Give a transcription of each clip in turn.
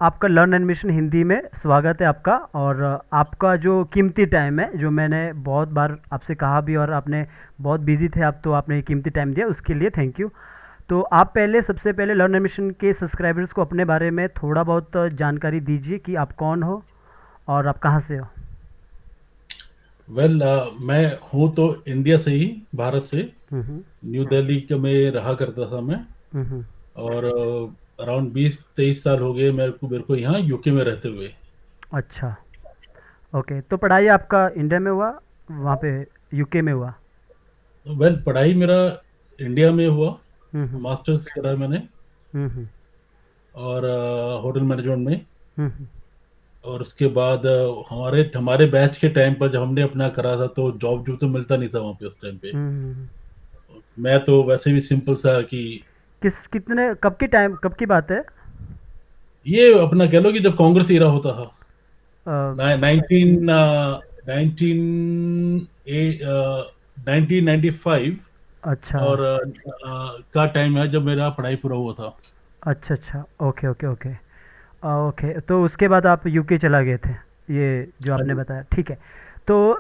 आपका learn animation Hindi में स्वागत है आपका। और आपका जो कीमती टाइम है, जो मैंने बहुत बार आपसे कहा भी और आपने बहुत बिजी थे आप, तो आपने कीमती टाइम दिया, उसके लिए थैंक यू। तो आप पहले सबसे पहले लर्न एनिमेशन के सब्सक्राइबर्स को अपने बारे में थोड़ा बहुत जानकारी दीजिए कि आप कौन हो और आप कहाँ से हो। वेल मैं हूँ तो इंडिया से ही, भारत से। हम्म। न्यू दिल्ली के में रहा करता था मैं। हम्म। और अराउंड 20-23 साल हो गए मेरे को यहाँ यूके में रहते हुए। अच्छा। ओके, तो पढ़ाई आपका इंडिया में हुआ, वहाँ पे यूके में हुआ? वेल पढ़ाई मेरा इंडिया में हुआ। हम्म। मास्टर्स करा है मैंने। हम्म। और होटल मैनेजमेंट में। हम्म। और उसके बाद हमारे हमारे बैच के टाइम पर जब हमने अपना करा था तो जॉब जो तो मिलता नहीं था वहाँ पे उस टाइम पे। हम्म। मैं तो वैसे भी सिंपल सा कि कितने कब की बात है? ये अपना कह लो कि जब कांग्रेस ईरा होता था। अ, 1995। अच्छा। और का टाइम है जब मेरा पढ़ाई पूरा हुआ था। अच्छा अच्छा। Okay okay okay. ओके, तो उसके बाद आप यूके चला गए थे, ये जो हाँ आपने जी। बताया, ठीक है। तो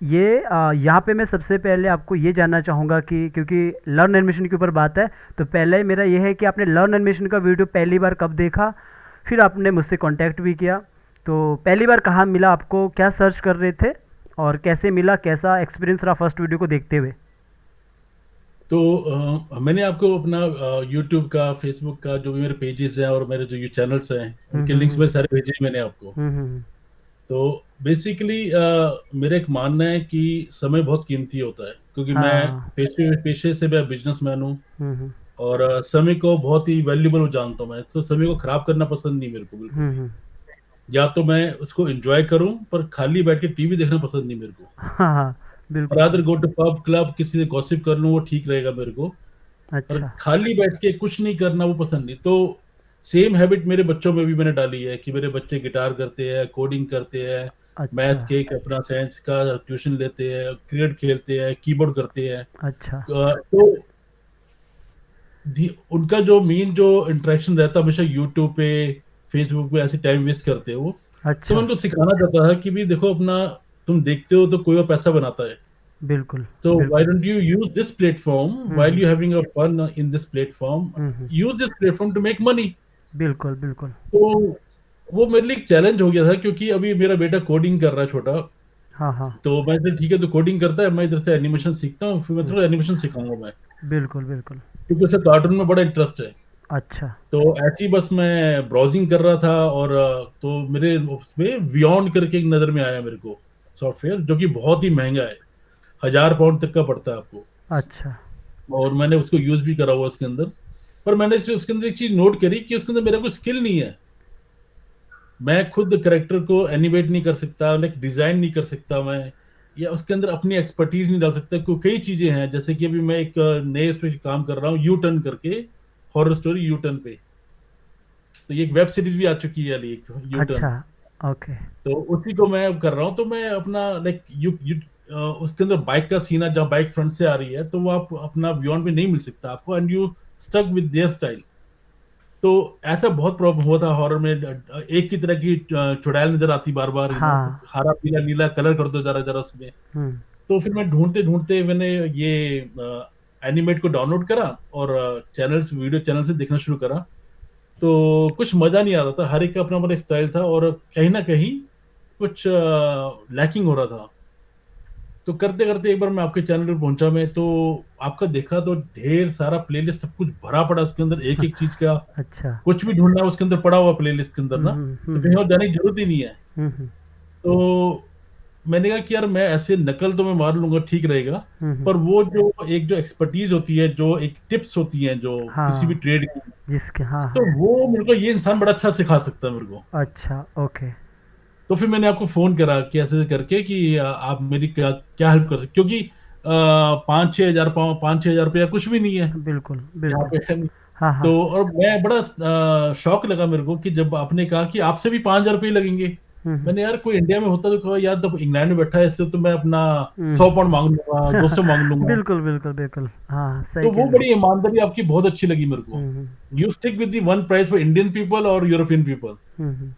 यहाँ पे मैं सबसे पहले आपको ये जानना चाहूँगा कि क्योंकि लर्न एनिमेशन के ऊपर बात है, तो पहले मेरा ये है कि आपने लर्न एनिमेशन का वीडियो पहली बार कब देखा, फिर आपने मुझसे कांटेक्ट भी किया। तो पहली बार कहाँ मिला आपको, क्या सर्च कर रहे थे और कैसे मिला, कैसा एक्सपीरियंस रहा फर्स्ट वीडियो को देखते हुए? तो मैंने आपको अपना यूट्यूब का, फेसबुक का, जो भी मेरे पेजेस हैं और मेरे जो ये चैनल्स हैं हम्म। उनके लिंक्स में सारे भेजे मैंने आपको। हम्म। तो बेसिकली मेरा एक मानना है कि समय बहुत कीमती होता है, क्योंकि मैं हाँ। पेशे पेशे से मैं बिजनेसमैन हूँ। हम्म। और समय को बहुत ही वैल्यूबल जानता हूँ मैं, तो समय को खराब करना पसंद नहीं मेरे को बिल्कुल भी। हम्म। या तो मैं उसको एंजॉय करूं, पर खाली बैठ के टीवी देखना पसंद नहीं मेरे को। हाँ हाँ, बिल्कुल रादर गो बिल्कुल। टू पब क्लब, किसी से गॉसिप कर लूं वो ठीक रहेगा मेरे को। पर अच्छा। खाली बैठ के कुछ नहीं करना वो पसंद नहीं। तो सेम हैबिट मेरे बच्चों में भी मैंने डाली है कि मेरे बच्चे गिटार करते हैं, कोडिंग करते हैं, अच्छा। मैथ के अपना साइंस का ट्यूशन लेते हैं, क्रिकेट खेलते हैं, कीबोर्ड करते हैं। अच्छा। तो उनका जो मेन जो इंटरेक्शन रहता है हमेशा यूट्यूब पे, फेसबुक पे ऐसे टाइम वेस्ट करते हो वो। तो मैं अच्छा। उनको सिखाना चाहता था कि भी देखो अपना, तुम देखते हो तो कोई और पैसा बनाता है। बिल्कुल So why बिल्कुल। don't you use this platform while hmm. you having a fun in this platform? Hmm. Use this platform to make money. बिल्कुल बिल्कुल। तो वो मेरे लिए एक चैलेंज हो गया था, क्योंकि अभी मेरा बेटा कोडिंग कर रहा है छोटा। हाँ हाँ। तो मैं फिर ठीक है, तो कोडिंग करता है, मैं इधर से एनिमेशन सीखता हूँ, फिर मैं हम्म। थोड़ा एनिमेशन सिखाऊंगा मैं, बिल्कुल बिल्कुल। क्योंकि उसे कार्टून में बड़ा इंटरेस्ट है। अच्छा। तो ऐसी बस मैं ब्राउजिंग कर रहा था और तो मेरे उसमें बियॉन्ड करके एक नज़र में आया मेरे को सॉफ्टवेयर, जो कि बहुत ही महंगा है, 1000 पाउंड तक का पड़ता है आपको। अच्छा। और मैंने उसको यूज भी करा हुआ उसके अंदर। पर मैंने उसके अंदर एक चीज नोट करी कि उसके अंदर मेरा कोई स्किल नहीं है। मैं खुद करेक्टर को एनिमेट नहीं कर सकता, लाइक डिजाइन नहीं कर सकता मैं, या उसके अंदर अपनी एक्सपर्टीज नहीं डाल सकता। क्योंकि कई चीजें हैं, जैसे कि अभी मैं एक नए उस पे काम कर रहा हूँ, यू टर्न करके, हॉरर स्टोरी यू टर्न पे। तो ये एक वेब सीरीज भी आ चुकी है अली, एक यू टर्न। अच्छा। ओके। तो उसी को मैं कर रहा हूँ। तो मैं अपना लाइक उसके अंदर बाइक का सीन है, जहाँ बाइक फ्रंट से आ रही है, तो वो आप अपना बियॉन्ड पे नहीं मिल सकता आपको, and you stuck with their style. तो ऐसा बहुत प्रॉब्लम हुआ था हॉरर में। एक की तरह की चुड़ैल नजर आती बार बार, तो हाँ। हरा पीला नीला कलर कर दो जरा जरा उसमें। हम्म। तो फिर मैं ढूंढते ढूंढते मैंने ये एनिमेट को डाउनलोड करा और चैनल्स, वीडियो चैनल से देखना शुरू करा। तो कुछ मजा नहीं आ रहा था, हर एक का अपना अपना स्टाइल था, और कहीं ना कहीं कुछ लैकिंग हो रहा था। तो करते करते एक बार मैं आपके चैनल पर पहुंचा, मैं तो आपका देखा तो ढेर सारा प्लेलिस्ट, सब कुछ भरा पड़ा उसके अंदर, एक एक चीज का अच्छा। कुछ भी ढूंढना है उसके अंदर पड़ा हुआ प्लेलिस्ट के अंदर ना। तो कहीं और जाने की जरूरत ही नहीं है। हम्म। तो मैंने कहा कि यार मैं ऐसे नकल तो मैं मार लूंगा, ठीक रहेगा। हम्म। पर वो जो एक जो एक्सपर्टीज होती है, जो एक टिप्स होती हैं जो किसी भी हाँ, ट्रेड की, जिसके, हाँ तो हाँ। वो मेरे को ये इंसान बड़ा अच्छा सिखा सकता है मेरे को। अच्छा। ओके। तो फिर मैंने आपको फोन करा कि ऐसे ऐसे करके कि आप मेरी क्या क्या हेल्प कर सकते, क्योंकि 5-6 हजार कुछ भी नहीं है बिल्कुल यहाँ बिल्कुल। पे है नहीं। हाँ हाँ। तो और मैं बड़ा शौक लगा मेरे को कि जब आपने कहा कि आपसे भी 5,000 रुपये लगेंगे। हम्म। मैंने यार कोई इंडिया में होता तो कहा यार, तो इंग्लैंड में बैठा है, इससे तो मैं अपना हम्म। 100 पाउंड मांग लूंगा, 200 मांग लूंगा। बिल्कुल बिल्कुल बिल्कुल, हाँ सही तो कह वो रहे हो। बड़ी ईमानदारी आपकी बहुत अच्छी लगी मेरे को। Hmm. You stick with the one price for Indian people और यूरोपियन पीपल। हम्म।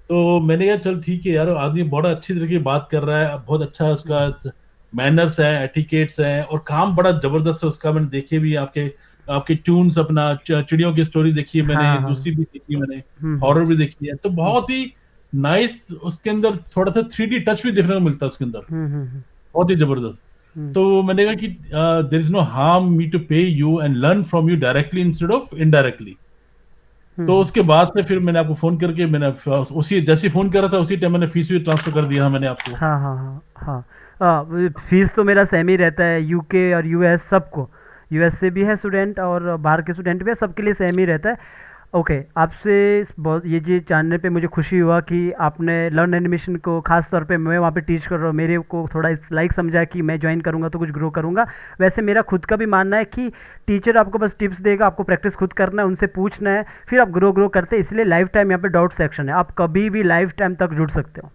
तो मैंने कहा चल ठीक है यार, आदमी बड़ा अच्छी तरीके की बात कर रहा है, बहुत अच्छा हम्म। उसका मैनर्स है, एटिकेट्स है, और काम बड़ा जबरदस्त है उसका। मैंने देखे भी आपके आपके ट्यून्स, अपना चिड़ियों की स्टोरी देखी है मैंने, हाँ हाँ। दूसरी भी देखी है मैंने, हम्म। हॉरर भी देखी है, तो हम्म। बहुत ही नाइस। उसके अंदर थोड़ा सा 3D टच भी देखने को मिलता है उसके अंदर, हम्म। बहुत ही जबरदस्त। हम्म। तो मैंने कहा कि there is no harm me to pay you and learn from you directly instead of indirectly. तो हम्म। उसके बाद से फिर मैंने आपको फोन करके, मैंने उसी जैसे फोन करा था उसी टाइम मैंने फीस भी ट्रांसफर कर दिया मैंने आपको। हाँ हाँ हाँ हाँ। फीस तो मेरा सेम ही रहता है, यूके और यूएस सबको। यूएस से भी है स्टूडेंट और बाहर के स्टूडेंट भी है, सबके लिए सेम ही रहता है। ओके, आपसे बहुत ये चीज़ जानने पे मुझे खुशी हुआ कि आपने लर्न एनिमेशन को खास तौर पे मैं वहाँ पे टीच कर रहा हूँ, मेरे को थोड़ा इस लाइक समझा कि मैं ज्वाइन करूँगा तो कुछ ग्रो करूँगा। वैसे मेरा खुद का भी मानना है कि टीचर आपको बस टिप्स देगा, आपको प्रैक्टिस खुद करना है, उनसे पूछना है, फिर आप ग्रो करते हैं। इसलिए लाइफ टाइम यहाँ पे डाउट सेक्शन है, आप कभी भी लाइफ टाइम तक जुड़ सकते हो।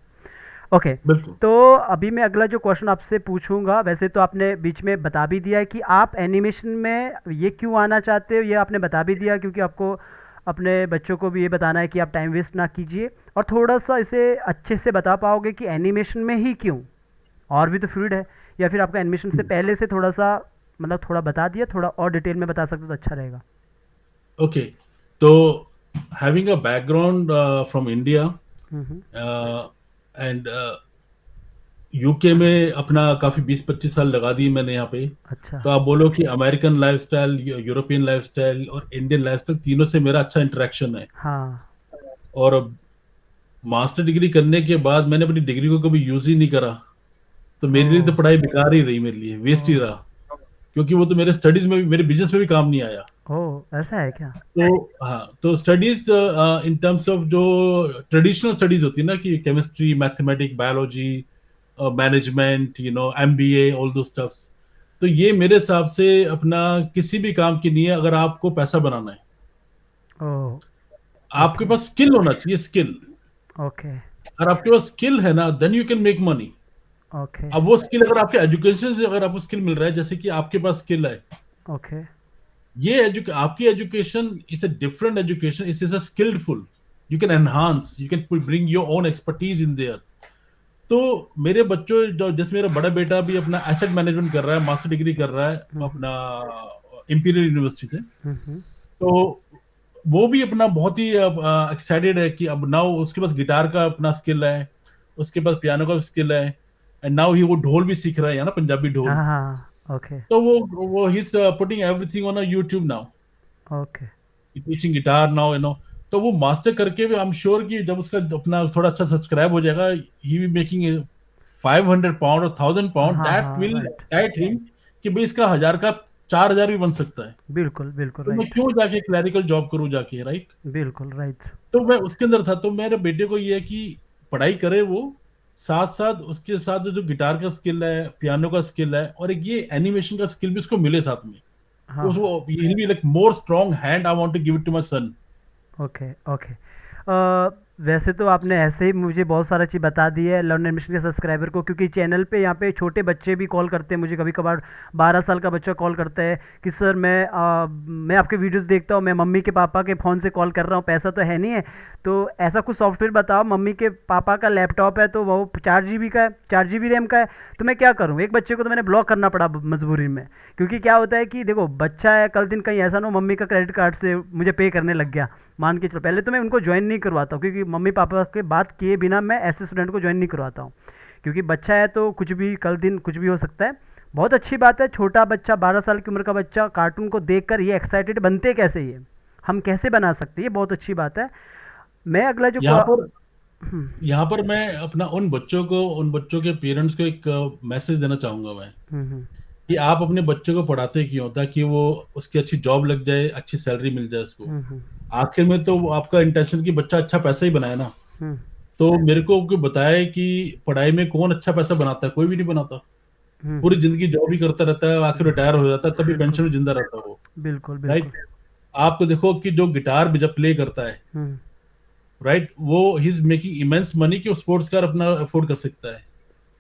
ओके। बिल्कुल। तो अभी मैं अगला जो क्वेश्चन आपसे पूछूंगा, वैसे तो आपने बीच में बता भी दिया है कि आप एनिमेशन में ये क्यों आना चाहते हो, ये आपने बता भी दिया क्योंकि आपको अपने बच्चों को भी ये बताना है कि आप टाइम वेस्ट ना कीजिए। और थोड़ा सा इसे अच्छे से बता पाओगे कि एनिमेशन में ही क्यों, और भी तो फील्ड है, या फिर आपका एनिमेशन से पहले से थोड़ा सा मतलब थोड़ा बता दिया, थोड़ा और डिटेल में बता सकते तो अच्छा रहेगा। ओके, तो having a background from India hmm. And UK में अपना काफी 20-25 साल लगा दिए मैंने यहाँ पे। अच्छा। तो आप बोलो कि अमेरिकन लाइफस्टाइल, यूरोपियन लाइफस्टाइल और इंडियन लाइफस्टाइल, तीनों से मेरा अच्छा इंटरेक्शन है। हाँ। और मास्टर डिग्री करने के बाद मैंने अपनी डिग्री को कभी यूज ही नहीं करा। तो ओ। मेरे लिए तो पढ़ाई बेकार ही रही, मेरे लिए ओ। वेस्ट ही रहा, क्योंकि वो तो मेरे स्टडीज में भी, मेरे बिजनेस में भी काम नहीं आया। ओ, ऐसा है क्या? तो हाँ, तो स्टडीज इन टर्म्स ऑफ जो ट्रेडिशनल स्टडीज होती है ना, कि chemistry, mathematics, biology, management, MBA, all दो स्टफ्स, तो ये मेरे हिसाब से अपना किसी भी काम की नहीं है अगर आपको पैसा बनाना है। ओ। आपके ओके। पास स्किल होना चाहिए, स्किल। ओके। अगर आपके पास स्किल है ना, then you can make money. Okay. अब वो स्किल अगर आपके एजुकेशन से, अगर आपको स्किल मिल रहा है, जैसे कि आपके पास स्किल है, ओके। ये आपकी education is a different education, is a skillful, you can enhance, you can bring your own expertise in there. तो मेरे बच्चों, जो जैसे मेरा बड़ा बेटा भी अपना एसेट मैनेजमेंट कर रहा है, मास्टर डिग्री कर रहा है हम्म। अपना इंपीरियल यूनिवर्सिटी से। हम्म। तो वो भी अपना बहुत ही एक्साइटेड है कि अब नाउ उसके पास गिटार का अपना स्किल है, उसके पास पियानो का स्किल है, एंड नाउ ही वो ढोल भी सीख रहा है ना, पंजाबी हाँ ढोल। हाँ। ओके। तो वो he is putting everything on YouTube now, okay. Teaching guitar now, तो वो मास्टर करके भी आई एम श्योर कि जब उसका अपना थोड़ा अच्छा सब्सक्राइब हो जाएगा, ही भी मेकिंग 500 पाउंड और 1000 पाउंड, हाँ दैट हाँ, विल राइट। एक्साइट हिम कि भाई इसका 1000 का 4000 भी बन सकता है। बिल्कुल बिल्कुल तो मैं राइट। क्यों जाके क्लैरिकल जॉब करूं जाके, राइट। बिल्कुल राइट। तो मैं उसके अंदर था। तो मेरे बेटे को ये है कि पढ़ाई करे वो, साथ साथ उसके साथ जो जो गिटार का स्किल है, पियानो का स्किल है, और एक ये एनिमेशन का स्किल भी उसको मिले साथ में। हाँ हाँ। उसको he'll be like more strong hand, I want to give it to my son। Okay. Okay. वैसे तो आपने ऐसे ही मुझे बहुत सारा चीज़ बता दी है लर्न एडमिशन के सब्सक्राइबर को, क्योंकि चैनल पे यहाँ पे छोटे बच्चे भी कॉल करते हैं मुझे, कभी कभार 12 साल का बच्चा कॉल करता है कि सर मैं आपके वीडियोस देखता हूँ, मैं मम्मी के पापा के फ़ोन से कॉल कर रहा हूँ, पैसा तो है नहीं है, तो ऐसा कुछ सॉफ्टवेयर बताओ। मम्मी के पापा का लैपटॉप है तो वो 4 GB का है, 4 GB रैम का है, तो मैं क्या करूँ? एक बच्चे को तो मैंने ब्लॉक करना पड़ा मजबूरी में, क्योंकि क्या होता है कि देखो बच्चा है, कल दिन कहीं ऐसा ना हो मम्मी का क्रेडिट कार्ड से मुझे पे करने लग गया, मान के चलो। पहले तो मैं उनको ज्वाइन नहीं करवाता हूँ, क्योंकि मम्मी पापा के बात किए बिना मैं ऐसे स्टूडेंट को ज्वाइन नहीं करवाता हूँ, क्योंकि बच्चा है तो कुछ भी कल दिन कुछ भी हो सकता है। बहुत अच्छी बात है, छोटा बच्चा 12 साल की उम्र का बच्चा कार्टून को देखकर ये एक्साइटेड बनते कैसे, ये हम कैसे बना सकते हैं, ये बहुत अच्छी बात है। मैं अगला जो यहाँ पर हम्म। यहाँ पर मैं अपना उन बच्चों के पेरेंट्स को एक मैसेज देना चाहूंगा मैं, हम्म। कि आप अपने बच्चे को पढ़ाते क्यों, ताकि वो उसकी अच्छी जॉब लग जाए, अच्छी सैलरी मिल जाए उसको। हम्म। आखिर में तो आपका इंटेंशन कि बच्चा अच्छा पैसा ही बनाए ना। हम्म। तो मेरे को कोई बताए कि पढ़ाई में कौन अच्छा पैसा बनाता है, कोई भी नहीं बनाता। पूरी हम्म। जिंदगी जॉब ही करता रहता है, आखिर रिटायर हो जाता है, तभी बिल्कुल पेंशन में जिंदा रहता है वो, बिल्कुल बिल्कुल। राइट। आपको देखो कि जो गिटार भी जब प्ले करता है, हम्म। राइट, वो he is making immense money कि वो स्पोर्ट्स कार अपना अफोर्ड कर सकता है।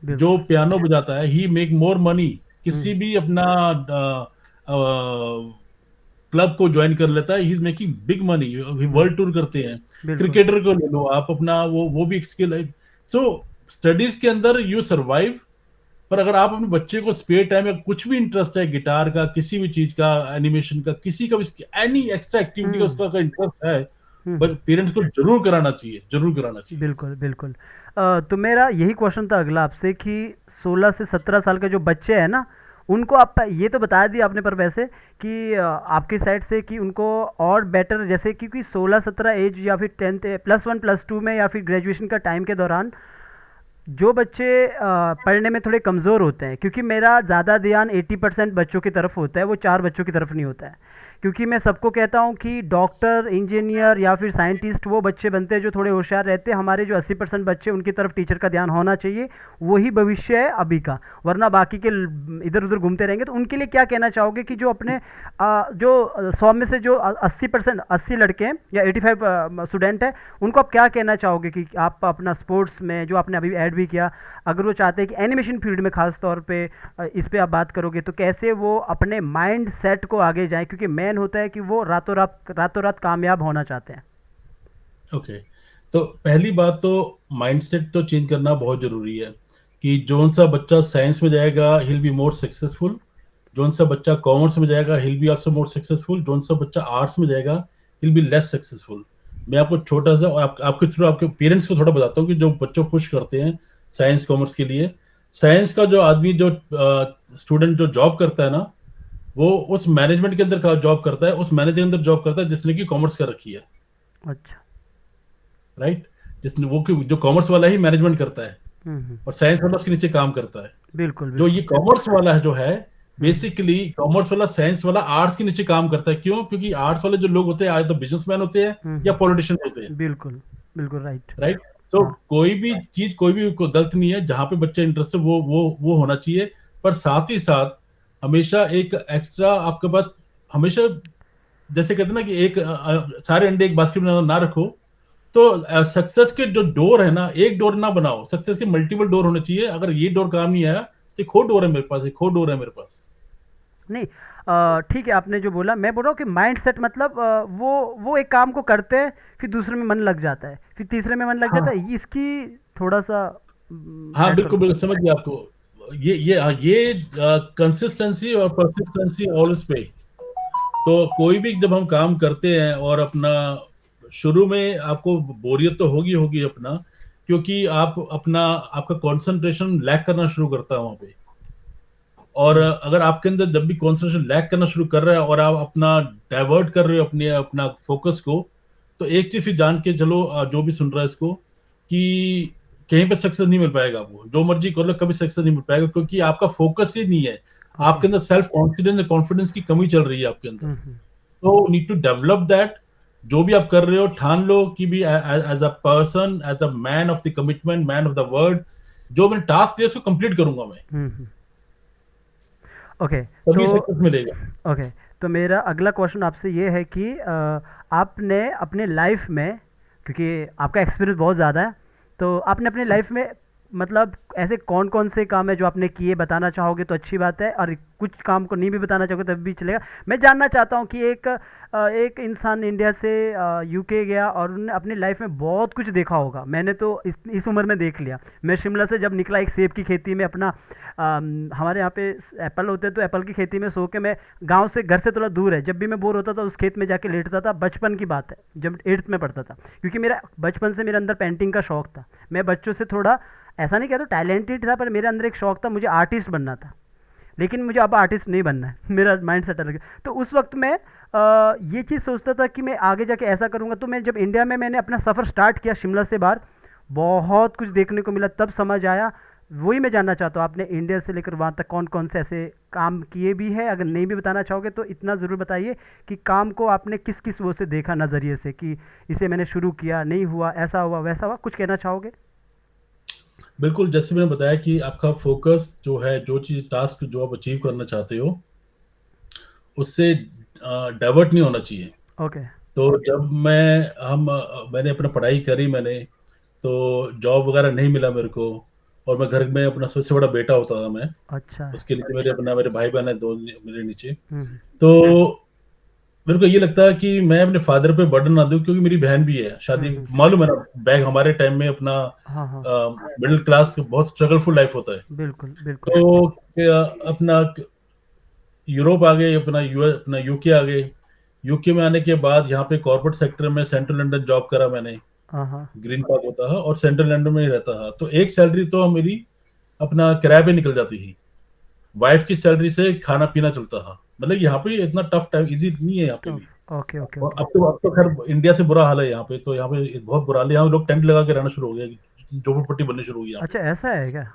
जो बिल्कुल। पियानो बजाता है ही मेक मोर मनी किसी हम्म। भी अपना क्लब को ज्वाइन कर लेता है, he is making big money, hmm. World tour करते हैं। बिल्कुल। क्रिकेटर को ले लो आप, अपना वो भी एक स्किल है। सो स्टडीज के अंदर यू सर्वाइव, पर अगर आप अपने बच्चे को स्पेयर टाइम या कुछ भी इंटरेस्ट है, गिटार का, किसी भी चीज का, एनिमेशन का, किसी का भी, एनी एक्स्ट्रा एक्टिविटी का हम्म। उसका इंटरेस्ट है, हम्म। बट पेरेंट्स को जरूर कराना चाहिए, जरूर कराना चाहिए। बिल्कुल बिल्कुल। तो मेरा यही क्वेश्चन था अगला आपसे कि 16 से 17 साल के जो बच्चे हैं ना, उनको आप ये तो बता दिया आपने, पर वैसे कि आपकी साइड से कि उनको और बेटर, जैसे क्योंकि 16-17 एज या फिर 10th +1 +2 में या फिर ग्रेजुएशन का टाइम के दौरान जो बच्चे पढ़ने में थोड़े कमज़ोर होते हैं, क्योंकि मेरा ज़्यादा ध्यान 80% बच्चों की तरफ होता है, वो 4 बच्चों की तरफ नहीं होता है। क्योंकि मैं सबको कहता हूँ कि डॉक्टर, इंजीनियर या फिर साइंटिस्ट वो बच्चे बनते हैं जो थोड़े होशियार रहते हैं। हमारे जो 80% बच्चे, उनकी तरफ टीचर का ध्यान होना चाहिए, वही भविष्य है अभी का। वरना बाकी के इधर उधर घूमते रहेंगे। तो उनके लिए क्या कहना चाहोगे कि जो अपने जो 100 में से जो 80%, 80 लड़के हैं या 85 स्टूडेंट हैं, उनको आप क्या कहना चाहोगे कि आप अपना स्पोर्ट्स में, जो आपने अभी ऐड भी किया, अगर वो चाहते हैं कि एनिमेशन फील्ड में खास तौर पे इस पे आप बात करोगे, तो कैसे वो अपने माइंड सेट को आगे जाएं, क्योंकि मेन होता है कि वो रातों रात कामयाब होना चाहते हैं। ओके, तो पहली बात तो माइंडसेट तो चेंज करना बहुत जरूरी है कि जोन सा बच्चा साइंस में जाएगा हिल बी मोर सक्सेसफुल, जोन सा बच्चा कॉमर्स में जाएगा हिल be also more successful, zone सा बच्चा आर्ट्स में जाएगा हिल बी लेस सक्सेसफुल। मैं आपको छोटा सा और आपके थ्रू आपके पेरेंट्स को थोड़ा बताता हूँ कि जो बच्चों को पुश करते हैं साइंस कॉमर्स के लिए, साइंस का जो आदमी, जो स्टूडेंट जो जॉब करता है ना, वो उस मैनेजमेंट के अंदर का जॉब करता है, उस मैनेजर के अंदर जॉब करता है जिसने की कॉमर्स कर रखी है, अच्छा। राइट। जिसने वो जो कॉमर्स वाला ही मैनेजमेंट करता है हम्म। और साइंस वाला उसके नीचे काम करता है। बिल्कुल जो ये बिल्कुल। कॉमर्स वाला है जो है, हम्म। बेसिकली कॉमर्स वाला साइंस वाला आर्ट्स के नीचे काम करता है। क्यों? क्योंकि आर्ट्स वाले जो लोग होते हैं आज तो बिजनेसमैन होते हैं या पॉलिटिशियन होते हैं, बिल्कुल बिल्कुल राइट। राइट। सो हाँ। कोई भी चीज, कोई भी गलत नहीं है, जहां पे बच्चे इंटरेस्ट है वो होना चाहिए। पर साथ ही साथ हमेशा एक एक्स्ट्रा आपके पास, हमेशा जैसे कहते हैं ना कि एक सारे अंडे एक बास्केट में ना रखो। तो सक्सेस के जो डोर है ना, एक डोर ना बनाओ, सक्सेस के मल्टीपल डोर होने चाहिए। अगर ये डोर काम नहीं आया तो एक और डोर है मेरे पास, एक और डोर है मेरे पास। नहीं, ठीक है, आपने जो बोला, मैं बोल रहा हूँ कि माइंड सेट मतलब वो एक काम को करते हैं, फिर दूसरे में मन लग जाता है, फिर तीसरे में मन लग जाता हाँ है, इसकी थोड़ा सा हाँ, ऐड बिल्कुल करो। बिल्कुल समझ गया आपको। ये कंसिस्टेंसी और परसिस्टेंसी ऑल पे। तो कोई भी जब हम काम करते हैं और अपना, शुरू में आपको बोरियत तो होगी होगी अपना, क्योंकि आप अपना, आपका कंसंट्रेशन लैक करना शुरू करता है वहां पे। और हम्म। अगर आपके अंदर जब भी कंसंट्रेशन लैक करना शुरू कर रहा है और आप अपना डाइवर्ट कर रहे हो अपने अपना फोकस को, तो एक चीज फिर जान के चलो, जो भी सुन रहा है इसको, कि कहीं पे सक्सेस नहीं मिल पाएगा आपको, जो मर्जी कर लो कभी सक्सेस नहीं मिल पाएगा, क्योंकि आपका फोकस ही नहीं है। ओके। आपके अंदर सेल्फ कॉन्फिडेंस कॉन्फिडेंस की कमी चल रही है आपके अंदर। हम्म। तो नीड टू डेवलप दैट। जो भी आप कर रहे हो ठान लो कि भी as a person, as a man of the commitment, man of the word, जो मैंने टास्क दिया उसको कंप्लीट करूंगा मैं, ओके। तो तभी सक्सेस मिलेगा। ओके, तो मेरा अगला क्वेश्चन आपसे ये है कि आपने अपने लाइफ में, क्योंकि आपका एक्सपीरियंस बहुत ज़्यादा है, तो आपने अपने लाइफ में मतलब ऐसे कौन कौन से काम है जो आपने किए, बताना चाहोगे तो अच्छी बात है, और कुछ काम को नहीं भी बताना चाहोगे तब भी चलेगा। मैं जानना चाहता हूँ कि एक इंसान इंडिया से यूके गया और उन्होंने अपनी लाइफ में बहुत कुछ देखा होगा। मैंने तो इस उम्र में देख लिया। मैं शिमला से जब निकला, एक सेब की खेती में अपना, हमारे यहाँ पे एप्पल होते हैं, तो एप्पल की खेती में सो के, मैं गांव से, घर से थोड़ा दूर है, जब भी मैं बोर होता था उस खेत में जाके लेटता था। बचपन की बात है, जब 8th में पढ़ता था। क्योंकि मेरा बचपन से मेरे अंदर पेंटिंग का शौक था। मैं बच्चों से थोड़ा, ऐसा नहीं कहता टैलेंटेड था, पर मेरे अंदर एक शौक था, मुझे आर्टिस्ट बनना था। लेकिन मुझे अब आर्टिस्ट नहीं बनना है, मेरा माइंड सेट अलग है। तो उस वक्त मैं ये चीज़ सोचता था कि मैं आगे जाके ऐसा करूँगा। तो मैं जब इंडिया में मैंने अपना सफ़र स्टार्ट किया शिमला से बाहर, बहुत कुछ देखने को मिला, तब समझ आया। वही मैं जानना चाहता हूँ, आपने इंडिया से लेकर वहाँ तक कौन कौन से ऐसे काम किए भी है? अगर नहीं भी बताना चाहोगे तो इतना ज़रूर बताइए कि काम को आपने किस किस वो से देखा, नज़रिए से, कि इसे मैंने शुरू किया, नहीं हुआ, ऐसा हुआ, वैसा हुआ, कुछ कहना चाहोगे? बिल्कुल, जैसे मैंने बताया कि आपका फोकस जो है, जो चीज टास्क जो आप अचीव करना चाहते हो, उससे डाइवर्ट नहीं होना चाहिए। ओके। तो जब मैंने अपना पढ़ाई करी, मैंने तो जॉब वगैरह नहीं मिला मेरे को, और मैं घर में अपना सबसे बड़ा बेटा होता था मैं। अच्छा। उसके लिए मेरे भाई बहन है दो मेरे नीचे। हम्म। तो मेरे को ये लगता है कि मैं अपने फादर पे बर्डन ना दूं, क्योंकि मेरी बहन भी है शादी, हम्म। मालूम है ना, बैग हमारे टाइम में अपना हाँ हाँ। मिडिल क्लास बहुत स्ट्रगलफुल लाइफ होता है। बिल्कुल बिल्कुल। तो अपना यूरोप आ गए, अपना यूएस, अपना यूके आ गए। यूके में आने के बाद यहाँ पे कॉर्पोरेट सेक्टर में सेंट्रल लंदन जॉब करा मैंने। हाँ हाँ। ग्रीन पार्क होता है और सेंट्रल लंदन में ही रहता था, तो एक सैलरी तो मेरी अपना किराए पे निकल जाती थी। वाइफ की सैलरी से खाना पीना चलता था। मतलब यहाँ पे इतना टफ टाइम इजी नहीं है यहाँ पे तो भी। ओके ओके और ओके। अब तो खैर इंडिया से बुरा हाल है यहाँ पे, तो यहाँ पे बहुत बुरा हाल है। यहाँ लोग टेंट लगा के रहना शुरू हो गया, झोपड़पट्टी बननी शुरू हुई यहाँ पे। अच्छा ऐसा है क्या?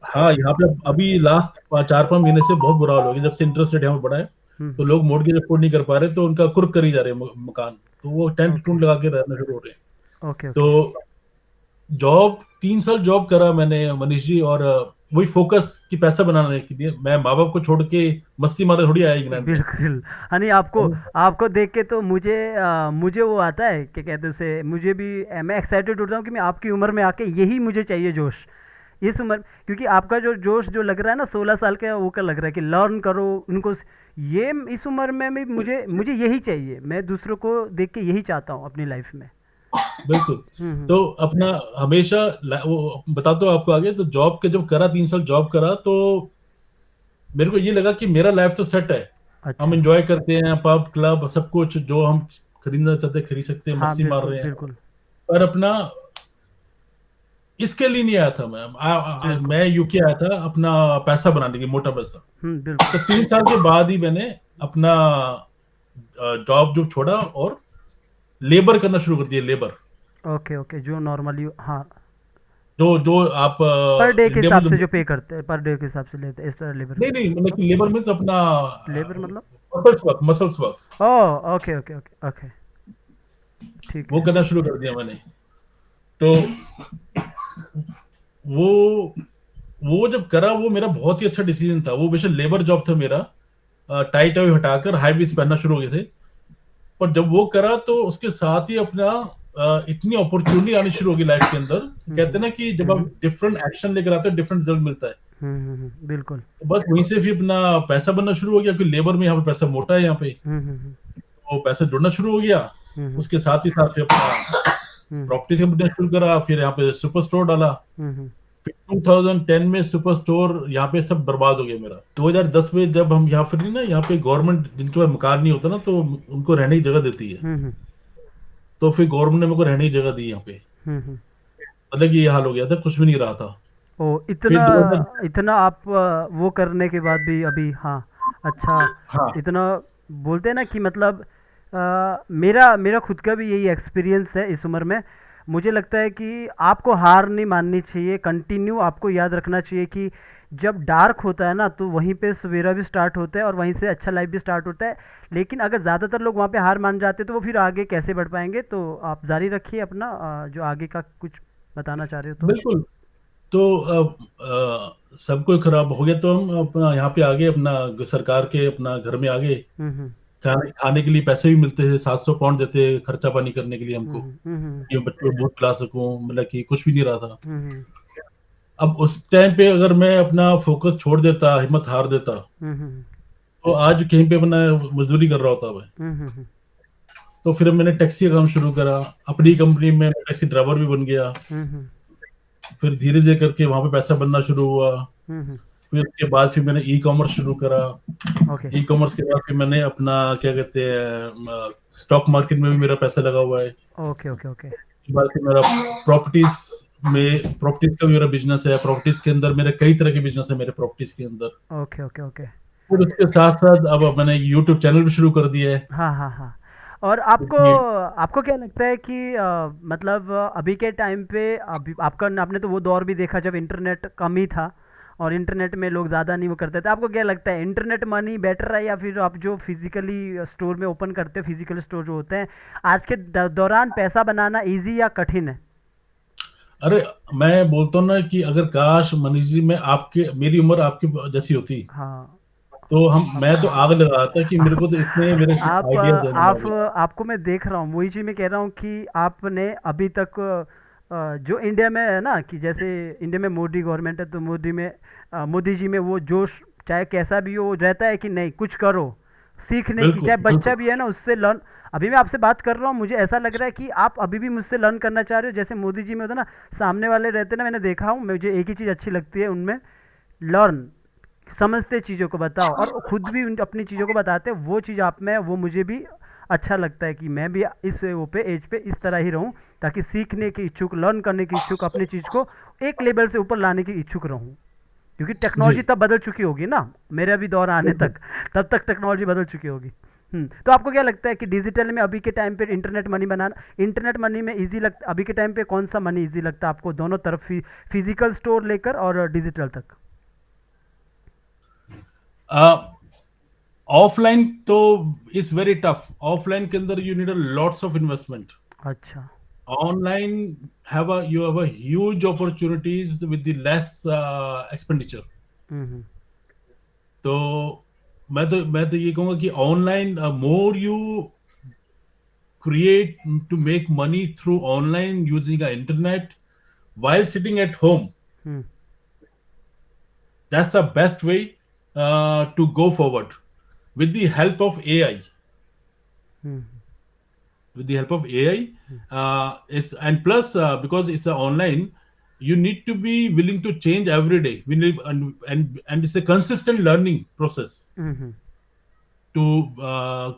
हाँ, यहाँ पे अभी लास्ट 4-5 महीने से बहुत बुरा हाल हो गया, जब से इंटरेस्ट रेट यहाँ पे बढ़ा है। तो हम्म। लोग मोर्गेज अफोर्ड नहीं कर पा रहे, तो उनका कुर्क करी जा रहे हैं मकान, तो वो टेंट ओके टूंट लगा के रहना शुरू हो रहे हैं। Okay okay. तो जॉब 3 साल जॉब करा मैंने मनीष जी, और वही फोकस कि पैसा बनाने के लिए। मैं माँ बाप को छोड़ के मस्ती मारे थोड़ी आया इंग्लैंड में। बिल्कुल। यानी आपको आपको देख के तो मुझे वो आता है, क्या कहते हैं उसे, मुझे भी मैं एक्साइटेड होता हूँ कि मैं आपकी उम्र में आके यही मुझे चाहिए जोश, इस उम्र। क्योंकि आपका जो जोश जो लग रहा है ना 16 साल का, वो का लग रहा है कि लर्न करो उनको, ये इस उम्र में भी मुझे मुझे यही चाहिए, मैं दूसरों को देख के यही चाहता हूँ अपनी लाइफ में। बिल्कुल। हम्म। तो अपना हमेशा वो बताता हूँ आपको आगे। तो जॉब के जब करा, 3 साल जॉब करा, तो मेरे को ये लगा कि मेरा लाइफ तो सेट है। हम अच्छा। एंजॉय करते हैं, पब क्लब सब कुछ जो हम खरीदना चाहते हैं खरीद सकते हैं, हाँ मस्ती मार बिल्कुल रहे हैं। बिल्कुल। पर अपना इसके लिए नहीं आया था मैं। बिल्कुल। मैं यूके आया था अपना पैसा बनाने के, मोटा पैसा। बिल्कुल। तो 3 साल के बाद ही मैंने अपना जॉब जो छोड़ा और लेबर करना शुरू कर दिया, लेबर। ओके ओके, जो नॉर्मली हाँ, जो जो आप पर डे के इंडिया में हिसाब जो, से जो पे करते हैं, पर डे के हिसाब से लेते हैं एक्स्ट्रा लेबर नहीं पे। नहीं, मतलब कि लेबर मीन्स अपना लेबर मतलब? Muscles work oh okay okay okay okay. ठीक वो है। करना शुरू कर दिया मैंने। तो वो वो जब करा, वो मेरा बहुत ही अच्छा डिसीजन था। वो बेशक लेबर जॉब था मेरा, टाई टाई हटाकर हाई वीज पहनना शुरू हो गए थे। पर जब वो करा तो उसके साथ ही अपना इतनी अपॉर्चुनिटी आनी शुरू होगी लाइफ के अंदर। कहते हैं ना कि जब आप हम्म। डिफरेंट एक्शन लेकर आते हो, डिफरेंट रिजल्ट मिलता है। बिल्कुल। तो बस वहीं से फिर अपना पैसा बनना शुरू हो गया, क्योंकि लेबर में यहाँ पे पैसा मोटा है यहाँ पे। हम्म। वो पैसा जुड़ना शुरू हो गया। हम्म। उसके साथ ही साथ फिर अपना हम्म। प्रॉपर्टी से बिजनेस शुरू करा, फिर यहाँ पे सुपर स्टोर डाला। हम्म। फिर 2010 में सुपर स्टोर यहाँ पे सब बर्बाद हो गया मेरा। 2010 में जब हम यहाँ फिर ना, यहाँ पे गवर्नमेंट जिनके पास मकान नहीं होता ना, तो उनको रहने की जगह देती है। हम्म। तो फिर गवर्नमेंट ने मेरे को रहने की जगह दी यहाँ पे। हम्म। मतलब कि ये हाल हो गया था, कुछ भी नहीं रहा था। ओ फिर इतना, 2000, इतना आप वो करने के बाद भी अभी, हाँ। अच्छा। हाँ इतना बोलते हैं ना कि मतलब मेरा मेरा खुद का भी यही एक्सपीरियंस है इस उम्र में। मुझे लगता है कि आपको हार नहीं माननी चाहिए, कंटिन्यू आपको याद रखना चाहिए कि जब डार्क होता है ना तो वहीं पे सवेरा भी स्टार्ट होता है और वहीं से अच्छा लाइफ भी स्टार्ट होता है। लेकिन अगर ज़्यादातर लोग वहाँ पे हार मान जाते हैं तो वो फिर आगे कैसे बढ़ पाएंगे। तो आप जारी रखिए अपना जो आगे का कुछ बताना चाह रहे हो तो। बिल्कुल। तो सब कुछ खराब हो गया, तो हम अपना यहाँ पे आ गए, अपना सरकार के अपना घर में आ गए। हम्म। खाने खाने के लिए पैसे भी मिलते थे, 700 पाउंड देते खर्चा पानी करने के लिए हमको, हम्म। हम्म। कि मैं बच्चों को दूध पिला सकूं। मतलब कि कुछ भी नहीं रहा था। हम्म। अब उस टाइम पे अगर मैं अपना फोकस छोड़ देता, हिम्मत हार देता, हम्म। तो आज कहीं पे अपना मजदूरी कर रहा होता मैं। हम्म। तो फिर मैंने टैक्सी का काम शुरू करा, अपनी कंपनी में टैक्सी ड्राइवर भी बन गया। हम्म। फिर धीरे धीरे करके वहां पे पैसा बनना शुरू हुआ। हम्म। फिर उसके बाद फिर मैंने ई कॉमर्स शुरू करा। ओके ई कॉमर्स के बाद फिर मैंने अपना क्या कहते हैं, स्टॉक मार्केट में भी मेरा पैसा लगा हुआ है। Okay okay okay. उसके बाद फिर मेरा प्रॉपर्टीज का भी मेरा बिजनेस है। प्रॉपर्टीज के अंदर मेरे कई तरह के बिजनेस है मेरे प्रॉपर्टीज के अंदर। Okay okay okay. फिर उसके साथ साथ अब मैंने यूट्यूब चैनल भी शुरू कर दिया है। हाँ हाँ हाँ। और आपको क्योंकि आपको क्या लगता है कि मतलब अभी के टाइम पे, अभी आपका आपने तो वो दौर भी देखा जब इंटरनेट कम ही था और इंटरनेट में लोग ज़्यादा नहीं वो करते थे। आपको क्या लगता है, इंटरनेट मनी बेटर है या फिर आप जो फिजिकली स्टोर में ओपन करते हो, फिजिकल स्टोर जो होते हैं, आज के दौरान पैसा बनाना इजी या कठिन है? अरे, मैं बोलता हूँ ना कि अगर काश मनीष जी, मैं आपके मेरी उम्र आपकी जैसी होती, हाँ तो हम मैं तो आप आग लगा रहा था कि मेरे को तो इतने मेरे आप आइडियाज देने आप वाले। आपको मैं देख रहा हूँ, वही चीज़ मैं कह रहा हूँ कि आपने अभी तक जो इंडिया में है ना, कि जैसे इंडिया में मोदी गवर्नमेंट है, तो मोदी में मोदी जी में वो जोश, चाहे कैसा भी हो, रहता है कि नहीं कुछ करो सीखने की, बिल्कुल चाहे बच्चा बिल्कुल। भी है ना उससे लर्न। अभी मैं आपसे बात कर रहा हूँ, मुझे ऐसा लग रहा है कि आप अभी भी मुझसे लर्न करना चाह रहे हो, जैसे मोदी जी में होता ना, सामने वाले रहते ना, मैंने देखा हूँ, मुझे एक ही चीज़ अच्छी लगती है उनमें, लर्न, समझते चीज़ों को बताओ और खुद भी अपनी चीज़ों को बताते हैं, वो चीज़ आप में है, वो मुझे भी अच्छा लगता है कि मैं भी इस वो पे एज पे इस तरह ही रहूं, ताकि सीखने की इच्छुक, लर्न करने की इच्छुक, अपनी चीज़ को एक लेवल से ऊपर लाने की इच्छुक रहूं, क्योंकि जी टेक्नोलॉजी तब बदल चुकी होगी ना, मेरा भी दौर आने बिल्कुल। तक, तब तक टेक्नोलॉजी बदल चुकी होगी। तो आपको क्या लगता है कि डिजिटल में अभी के टाइम पे इंटरनेट मनी बनाना, इंटरनेट मनी में इजी लगता, अभी के टाइम पे कौन सा मनी इजी लगता है आपको, दोनों तरफ, फिजिकल स्टोर लेकर और डिजिटल तक? ऑफलाइन तो इज वेरी टफ। ऑफलाइन के अंदर you need a lots of investment. अच्छा। Online you have a huge opportunities with the less expenditure। Hmm. तो मैं तो ये कहूंगा कि online more you create to make money through online using a internet while sitting at home, hmm. that's the best way to go forward with the help of AI. Hmm. With the help of AI, is and plus because it's a online, you need to be willing to change every day. We need and it's a consistent learning process hmm. To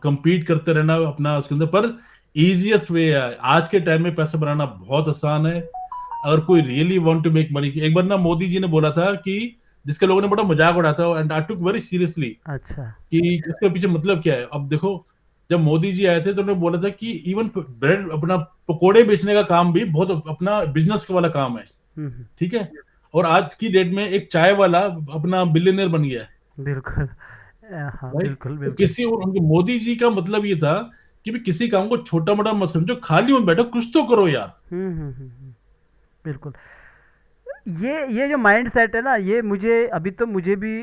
compete करते रहना अपना उसके अंदर। पर easiest way है आज के time में पैसा बनाना, बहुत आसान है अगर कोई really want to make money. एक बार ना मोदी जी ने बोला था कि जिसके लोगों ने बड़ा मजाक उड़ाया था and I took very seriously अच्छा। कि इसके पीछे मतलब क्या है। अब देखो, जब मोदी जी आए थे तो उन्होंने बोला था कि इवन ब्रेड अपना पकोड़े बेचने का काम भी बहुत अपना बिजनेस वाला काम है। हम्म। ठीक है। और आज की डेट में एक चाय वाला अपना बिलियनर बन गया है। बिल्कुल। हाँ, राइट। बिल्कुल तो बिल्कुल। किसी और उनके मोदी जी का मतलब ये था कि भी किसी काम को छोटा मोटा मत समझो, खाली मत बैठो, कुछ तो करो यार। बिल्कुल। ये जो माइंड सेट है ना, ये मुझे अभी तो मुझे भी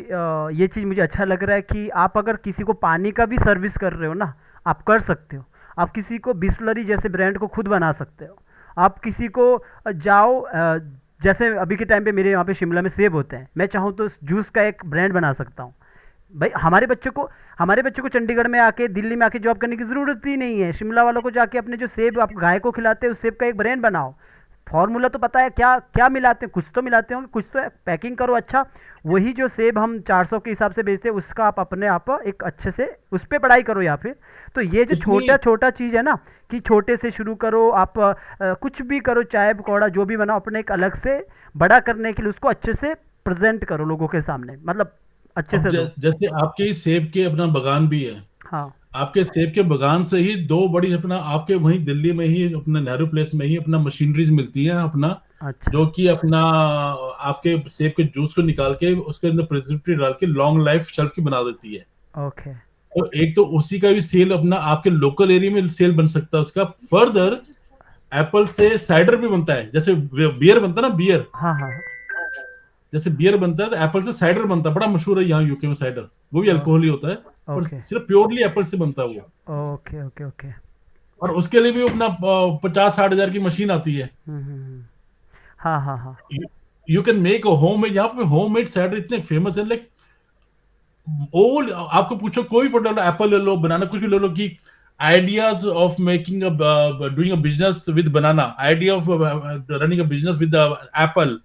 ये चीज़ मुझे अच्छा लग रहा है कि आप अगर किसी को पानी का भी सर्विस कर रहे हो ना, आप कर सकते हो। आप किसी को बिस्लरी जैसे ब्रांड को खुद बना सकते हो। आप किसी को जाओ, जैसे अभी के टाइम पे मेरे यहाँ पे शिमला में सेब होते हैं, मैं चाहूँ तो जूस का एक ब्रांड बना सकता हूँ। भाई हमारे बच्चों को चंडीगढ़ में आके, दिल्ली में आके जॉब करने की ज़रूरत ही नहीं है। शिमला वालों को जाके अपने जो सेब आप गाय को खिलाते हैं, उस सेब का एक ब्रांड बनाओ। फॉर्मूला तो पता है क्या क्या मिलाते हैं, कुछ तो मिलाते होंगे, कुछ तो पैकिंग करो अच्छा। वही जो सेब हम 400 के हिसाब से बेचते हैं, उसका आप अपने आप एक अच्छे से उस पर पढ़ाई करो या फिर। तो ये जो कुछ नहीं। छोटा छोटा चीज़ है ना, कि छोटे से शुरू करो आप, कुछ भी करो, चाय पकौड़ा जो भी बनाओ, अपने एक अलग से बड़ा करने के लिए उसको अच्छे से प्रेजेंट करो लोगों के सामने, मतलब अच्छे अब से दो। जैसे आपके ही सेब के अपना बगान भी है। हाँ। आपके सेब के बगान से ही दो बड़ी अपना आपके वहीं दिल्ली में ही अपना नेहरू प्लेस में ही अपना मशीनरीज मिलती है अपना, अच्छा। जो कि अपना आपके सेब के जूस को निकाल के उसके अंदर प्रिजर्वेटिव डाल के लॉन्ग लाइफ शेल्फ की बना देती है। ओके। तो एक तो उसी का भी सेल अपना आपके लोकल एरिया में सेल बन सकता है उसका। फर्दर एप्पल से साइडर भी बनता है, जैसे बियर बनता है ना, बियर हाँ हाँ। जैसे बियर बनता है तो एप्पल से साइडर बनता है, बड़ा मशहूर है यहाँ यूके में साइडर। वो भी अल्कोहल ही होता है और ओके सिर्फ प्योरली एप्पल से बनता है वो। Okay okay okay. और उसके लिए भी अपना 50-60 हजार की मशीन आती है। हाँ हाँ हाँ। You can make a home made, यहाँ पे होम मेड साइडर इतने फेमस है। लाइक ओल आपको पूछो कोई प्रोडक्ट, एप्पल ले लो, बनाना कुछ भी ले लो, कि ideas of making doing a business with banana, idea of running a business with apple,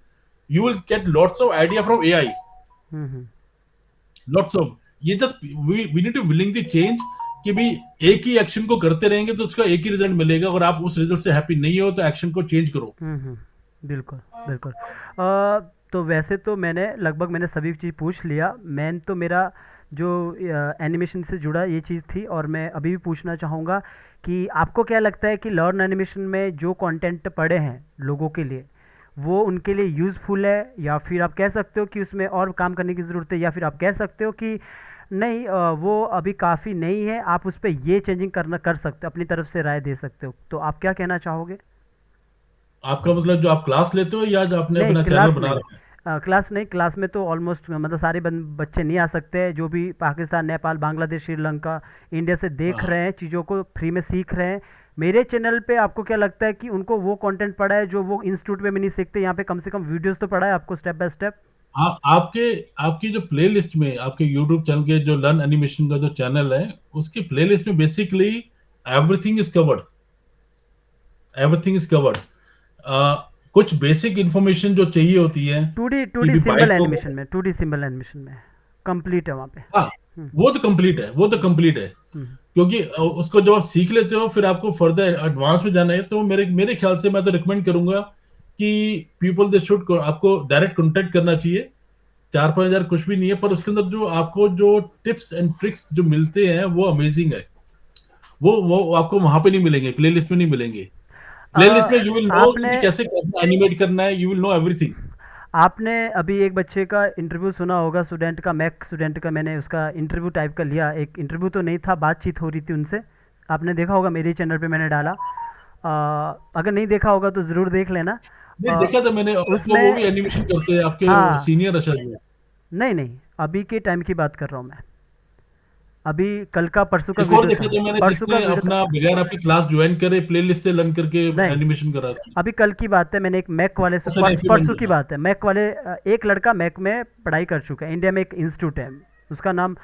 you will get lots of idea from AI, hmm. lots of। ये just we need to willing the change कि भी एक ही action को करते रहेंगे तो उसका एक ही रिजल्ट मिलेगा। अगर आप उस रिजल्ट से हैप्पी नहीं हो तो एक्शन को चेंज करो। बिल्कुल बिल्कुल। तो वैसे तो मैंने सभी चीज़ पूछ लिया। मेन तो मेरा जो एनिमेशन से जुड़ा ये चीज़ थी, और मैं अभी भी पूछना चाहूँगा कि आपको क्या लगता है कि लर्न एनिमेशन में जो कंटेंट पड़े हैं लोगों के लिए, वो उनके लिए यूज़फुल है, या फिर आप कह सकते हो कि उसमें और काम करने की ज़रूरत है, या फिर आप कह सकते हो कि नहीं, वो अभी काफ़ी नहीं है, आप उस पर ये चेंजिंग कर सकते हो, अपनी तरफ से राय दे सकते हो, तो आप क्या कहना चाहोगे? आपका मतलब जो आप क्लास लेते हो या जो आपने नहीं, अपना चैनल क्लास बना नहीं। रखा है? क्लास नहीं, क्लास में तो ऑलमोस्ट मतलब सारे बच्चे नहीं आ सकते, जो भी पाकिस्तान, नेपाल, बांग्लादेश, श्रीलंका, इंडिया से हाँ देख हाँ। रहे हैं, चीज़ों को फ्री में सीख रहे हैं। मेरे चैनल पे आपको क्या लगता है कि उनको वो कंटेंट पड़ा है जो वो इंस्टीट्यूट में भी नहीं सीखते? यहाँ पे कम से कम वीडियोस तो पड़ा है आपको स्टेप बाय स्टेप। आपके आपकी जो प्लेलिस्ट में, आपके यूट्यूब चैनल के जो लर्न एनिमेशन का जो चैनल है, उसकी प्लेलिस्ट में basically everything is covered. Everything is covered. कुछ बेसिक इंफॉर्मेशन जो चाहिए होती है टू डी टू कि डी भी सिंबल बाइक को, एनिमेशन में, 2D सिंबल एनिमेशन में कंप्लीट है वहाँ पे। हाँ, हम्म। वो तो कंप्लीट है, वो तो कंप्लीट है। हम्म। क्योंकि उसको जब आप सीख लेते हो, फिर आपको फर्दर एडवांस में जाना है, तो मेरे मेरे ख्याल से मैं तो रिकमेंड करूंगा कि पीपल दे शुड, आपको डायरेक्ट कांटेक्ट करना चाहिए। 4-5 हजार कुछ भी नहीं है, पर उसके अंदर जो आपको जो टिप्स एंड ट्रिक्स जो मिलते हैं वो अमेजिंग है। वो आपको वहां पे नहीं मिलेंगे, प्लेलिस्ट में नहीं मिलेंगे। प्लेलिस्ट में यू विल नो आपने कि कैसे एनिमेट करना है, यू विल नो एवरीथिंग। आपने अभी एक बच्चे का इंटरव्यू सुना होगा, स्टूडेंट का, मैक स्टूडेंट का, मैंने उसका इंटरव्यू टाइप का लिया, एक इंटरव्यू तो नहीं था, बातचीत हो रही थी उनसे। आपने देखा होगा, मेरे चैनल पे मैंने डाला। अगर नहीं देखा होगा तो ज़रूर देख लेना। नहीं अ, देखा था मैंने, आपको वो उसमें, भी एनिमेशन करते हैं आपके हाँ, सीनियर अच्छा जी। नहीं नहीं, अभी के टाइम की बात कर रहा हूँ मैं। अभी कल का, परसों का एक और वीडियो देखा था, था मैंने परसों का जिसने वीडियो अपना था। बगैर आपकी क्लास ज्वाइन करे प्लेलिस्ट से लर्न करके नहीं, एनिमेशन करा उसने। अभी कल की बात है, मैंने एक मैक वाले से, अच्छा नहीं, फिर परसों की मैंने, बात है, मैक वाले, एक लड़का मैक में पढ़ाई कर चुका है, इंडिया में एक इंस्टीट्यूट है, उसका नाम,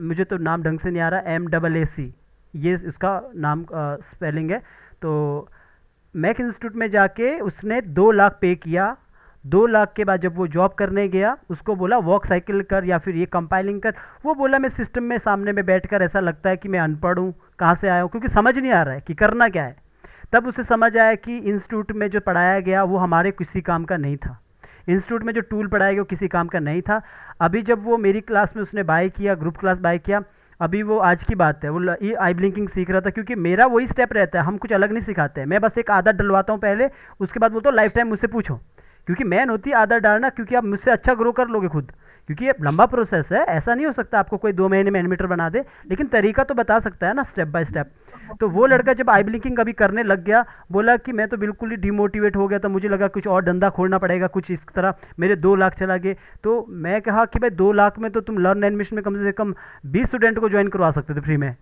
मुझे तो नाम ढंग से नहीं आ रहा, MAAC, ये उसका नाम स्पेलिंग है। तो मैक इंस्टीट्यूट में जाके उसने 2 लाख पे किया। 2 लाख के बाद जब वो जॉब करने गया, उसको बोला वॉक साइकिल कर या फिर ये कंपाइलिंग कर। वो बोला मैं सिस्टम में सामने में बैठकर ऐसा लगता है कि मैं अनपढ़ हूँ, कहाँ से आया हूँ, क्योंकि समझ नहीं आ रहा है कि करना क्या है। तब उसे समझ आया कि इंस्टीट्यूट में जो पढ़ाया गया वो हमारे किसी काम का नहीं था, इंस्टीट्यूट में जो टूल पढ़ाया गया वो किसी काम का नहीं था। अभी जब वो मेरी क्लास में उसने बाय किया, ग्रुप क्लास बाय किया, अभी वो आज की बात है, वो ये आई ब्लिंकिंग सीख रहा था, क्योंकि मेरा वही स्टेप रहता है, हम कुछ अलग नहीं सिखाते हैं, मैं बस एक आदत डलवाता हूँ पहले, उसके बाद बोलता हूँ लाइफ टाइम मुझसे पूछो, क्योंकि मेन होती है आदत डालना, क्योंकि आप मुझसे अच्छा ग्रो कर लोगे खुद, क्योंकि ये लंबा प्रोसेस है, ऐसा नहीं हो सकता आपको कोई 2 महीने में एनिमेटर बना दे, लेकिन तरीका तो बता सकता है ना, स्टेप बाय स्टेप। तो वो लड़का जब आई ब्लिंकिंग अभी करने लग गया, बोला कि मैं तो बिल्कुल ही डिमोटिवेट हो गया था, मुझे लगा कुछ और धंधा खोलना पड़ेगा, कुछ इस तरह, मेरे 2 लाख चला गए। तो मैं कहा कि भाई 2 लाख में तो तुम लर्न एनिमेशन में कम से कम 20 स्टूडेंट को ज्वाइन करवा सकते थे फ्री में,